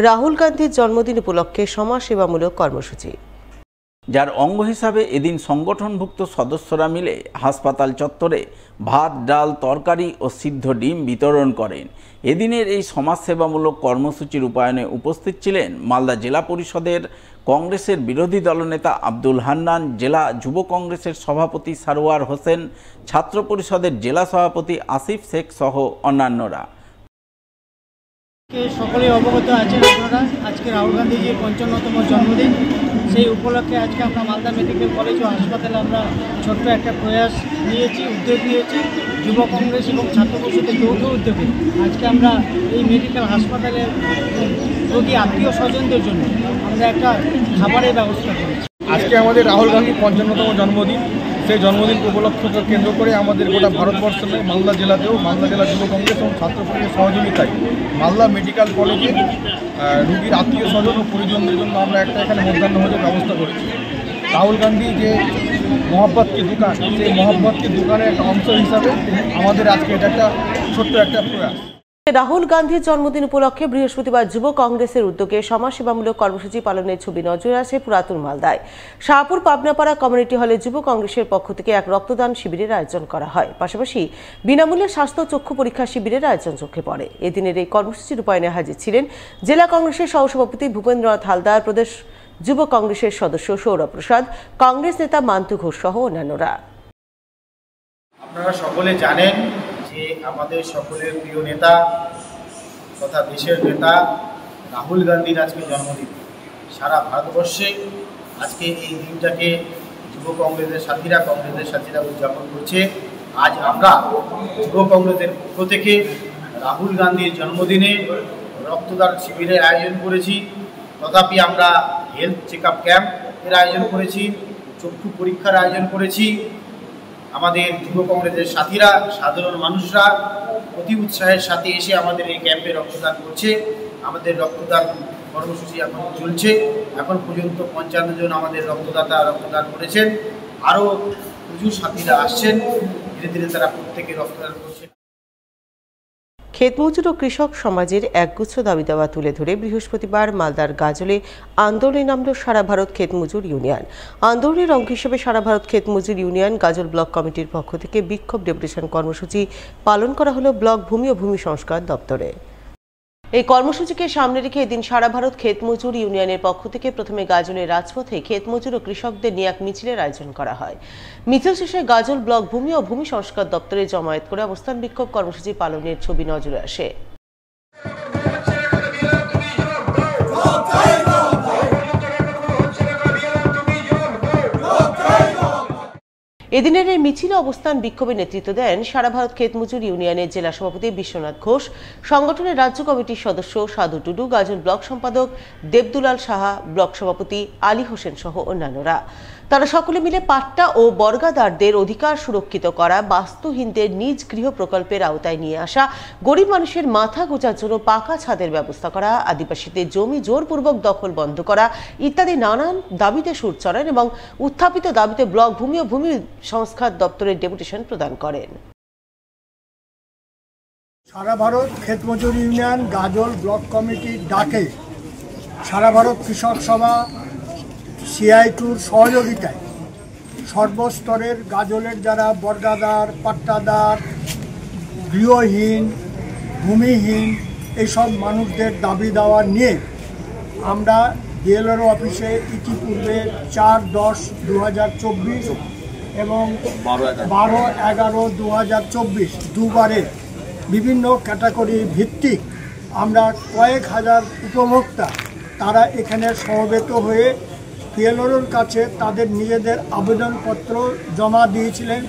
রাহুল গান্ধীর জন্মদিন উপলক্ষে সমাজসেবামূলক কর্মসূচি, যার অঙ্গ হিসাবে এদিন সংগঠনভুক্ত সদস্যরা মিলে হাসপাতাল চত্বরে ভাত, ডাল, তরকারি ও সিদ্ধ ডিম বিতরণ করেন। এদিনের এই সমাজসেবামূলক কর্মসূচির রূপায়ণে উপস্থিত ছিলেন মালদা জেলা পরিষদের কংগ্রেসের বিরোধী দলনেতা আব্দুল হান্নান, জেলা যুব কংগ্রেসের সভাপতি সারোয়ার হোসেন, ছাত্র পরিষদের জেলা সভাপতি আসিফ শেখ সহ অন্যান্যরা। সকলেই অবগত আছেন আপনারা, আজকে রাহুল গান্ধীজির 55তম জন্মদিন। সেই উপলক্ষে আজকে আমরা মালদা মেডিকেল কলেজ ও হাসপাতালে আমরা ছোট্ট একটা প্রয়াস নিয়েছি, উদ্যোগ নিয়েছি যুব কংগ্রেস এবং ছাত্র পরিষদের যৌথ উদ্যোগে। আজকে আমরা এই মেডিকেল হাসপাতালে রোগী আত্মীয় স্বজনদের জন্য আমরা একটা খাবারের ব্যবস্থা করেছি। আজকে আমাদের রাহুল গান্ধীর 55তম জন্মদিন। সেই জন্মদিন উপলক্ষকে কেন্দ্র করে আমাদের গোটা ভারতবর্ষে মালদা জেলাতেও মালদা জেলা যুব কংগ্রেস এবং ছাত্র পরিষদের সহযোগিতায় মালদা মেডিকেল কলেজে রুগীর আত্মীয় স্বজন ও পরিজনদের জন্য আমরা একটা এখানে মধ্যাহ্নভোজের ব্যবস্থা করেছি। রাহুল গান্ধী যে মোহাব্বত কি দোকান, সেই মোহাব্বত কি দোকানের একটা অংশ হিসাবে আমাদের আজকে এটা একটা ছোট্ট একটা প্রয়াস। রাহুল গান্ধীর জন্মদিন উপলক্ষে বৃহস্পতিবার যুব কংগ্রেসের উদ্যোগে সমাজসেবামূলক কর্মসূচি পালনের ছবি নজরে আসে পুরাতন মালদায়। শাহপুর পাবনাপাড়া কমিউনিটি হলে যুব কংগ্রেসের পক্ষ থেকে এক রক্তদান শিবিরের আয়োজন করা হয়। পাশাপাশি বিনামূল্যে স্বাস্থ্য চক্ষু পরীক্ষা শিবিরের আয়োজন চোখে পড়ে। এদিনের এই কর্মসূচি রূপায়ণে হাজির ছিলেন জেলা কংগ্রেসের সহসভাপতি ভূপেন্দ্রনাথ হালদার, প্রদেশ যুব কংগ্রেসের সদস্য সৌরভ প্রসাদ, কংগ্রেস নেতা মান্তু ঘোষ সহ অন্যান্যরা। আপনারা সকলে জানেন যে আমাদের সকলের প্রিয় নেতা তথা দেশের নেতা রাহুল গান্ধীর আজকে জন্মদিন। সারা ভারতবর্ষে আজকে এই দিনটাকে যুব কংগ্রেসের সাথীরা উদযাপন করছে। আজ আমরা যুব কংগ্রেসের পক্ষ থেকে রাহুল গান্ধীর জন্মদিনে রক্তদান শিবিরের আয়োজন করেছি। তথাপি আমরা হেলথ চেক আপ ক্যাম্পের আয়োজন করেছি, চক্ষু পরীক্ষার আয়োজন করেছি। আমাদের যুব কংগ্রেসের সাথীরা, সাধারণ মানুষরা অতি উৎসাহের সাথে এসে আমাদের এই ক্যাম্পে রক্তদান করছে। আমাদের রক্তদান কর্মসূচি এখন চলছে। এখন পর্যন্ত 55 জন আমাদের রক্তদাতা রক্তদান করেছেন। আরও প্রচুর সাথীরা আসছেন, ধীরে ধীরে তারা প্রত্যেকে রক্তদান করছেন। ক্ষেতমজুর ও কৃষক সমাজের একগুচ্ছ দাবি দাওয়া তুলে ধরে বৃহস্পতিবার মালদার গাজলে আন্দোলনে নামল সারা ভারত ক্ষেতমজুর ইউনিয়ন। আন্দোলনের অঙ্গ হিসেবে সারা ভারত ক্ষেতমজুর ইউনিয়ন গাজল ব্লক কমিটির পক্ষ থেকে বিক্ষোভ ডেপুটেশন কর্মসূচি পালন করা হলো ব্লক ভূমি ও ভূমি সংস্কার দপ্তরে। এই কর্মসূচিকে সামনে রেখে এদিন সারা ভারত ক্ষেতমজুর ইউনিয়নের পক্ষ থেকে প্রথমে গাজলের রাজপথে ক্ষেতমজুর ও কৃষকদের নিয়ে এক মিছিলের আয়োজন করা হয়। মিছিল শেষে গাজল ব্লক ভূমি ও ভূমি সংস্কার দপ্তরে জমায়েত করে অবস্থান বিক্ষোভ কর্মসূচি পালনের ছবি নজরে আসে। এদিনের এই মিছিলে অবস্থান বিক্ষোভে নেতৃত্ব দেন সারা ভারত ক্ষেতমজুর ইউনিয়নের জেলা সভাপতি বিশ্বনাথ ঘোষ, সংগঠনের রাজ্য কমিটির সদস্য সাধু টুডু, গাজল ব্লক সম্পাদক দেবদুলাল সাহা, ব্লক সভাপতি আলী হোসেন সহ অন্যান্যরা। তারা সকলে মিলে পাট্টা ও বর্গাদারদের অধিকার সুরক্ষিত করা, বাস্তুহীনদের নিজ গৃহ প্রকল্পের আওতায় নিয়ে আসা, গরিব মানুষের মাথা গোঁজার জন্য পাকা ছাদের ব্যবস্থা করা, আদিবাসীদের জমি জোরপূর্বক দখল বন্ধ করা ইত্যাদি নানান দাবিতে সুর চড়ান এবং উত্থাপিত দাবিতে ব্লক ভূমি ও ভূমি সংস্কার দপ্তরের ডেপুটেশন প্রদান করেন। সারা ভারত ক্ষেতমজুর ইউনিয়ন গাজল ব্লক কমিটির ডাকে সারা ভারত কৃষক সভা সিআই2 সহযোগিতায় সর্বস্তরের গাজলের যারা বর্গাদার, পাট্টাদার, গৃহহীন, ভূমিহীন এইসব মানুষদের দাবি দেওয়া নিয়ে আমরা ডিএলআরও অফিসে ইতিপূর্বে 4-10-2024 এবং 12-11-2024 দুবারে বিভিন্ন ক্যাটাগরি ভিত্তিক আমরা কয়েক হাজার উপভোক্তা তারা এখানে সমবেত হয়ে ডিএলআরওর কাছে তাদের নিজেদের আবেদনপত্র জমা দিয়েছিলেন।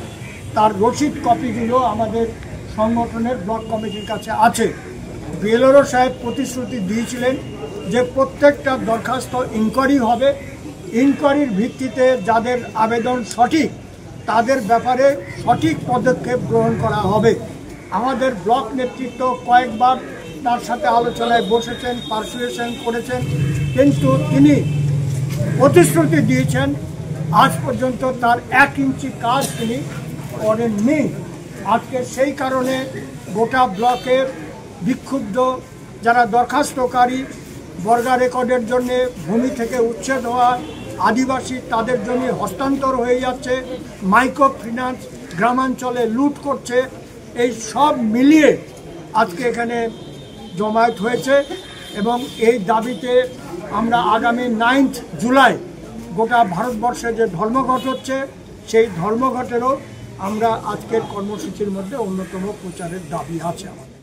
তার রসিদ কপিগুলো আমাদের সংগঠনের ব্লক কমিটির কাছে আছে। ডিএলআরও সাহেব প্রতিশ্রুতি দিয়েছিলেন যে প্রত্যেকটা দরখাস্ত ইনকোয়ারি হবে, ইনকোয়ারির ভিত্তিতে যাদের আবেদন সঠিক তাদের ব্যাপারে সঠিক পদক্ষেপ গ্রহণ করা হবে। আমাদের ব্লক নেতৃত্ব কয়েকবার তার সাথে আলোচনায় বসেছেন, পারসুয়েশন করেছেন, কিন্তু তিনি প্রতিশ্রুতি দিয়েছেন আজ পর্যন্ত তার 1 ইঞ্চি কাজ তিনি করেননি। আজকে সেই কারণে গোটা ব্লকের বিক্ষুব্ধ যারা দরখাস্তকারী বর্গা রেকর্ডের জন্য ভূমি থেকে উচ্ছেদ হওয়া, আদিবাসী তাদের জমি হস্তান্তর হয়ে যাচ্ছে, মাইক্রো ফিন্যান্স গ্রামাঞ্চলে লুট করছে, এই সব মিলিয়ে আজকে এখানে জমায়েত হয়েছে। এবং এই দাবিতে আমরা আগামী 9 জুলাই গোটা ভারতবর্ষে যে ধর্মঘট হচ্ছে সেই ধর্মঘটেরও আমরা আজকের কর্মসূচির মধ্যে অন্যতম প্রচারের দাবি আছে আমাদের।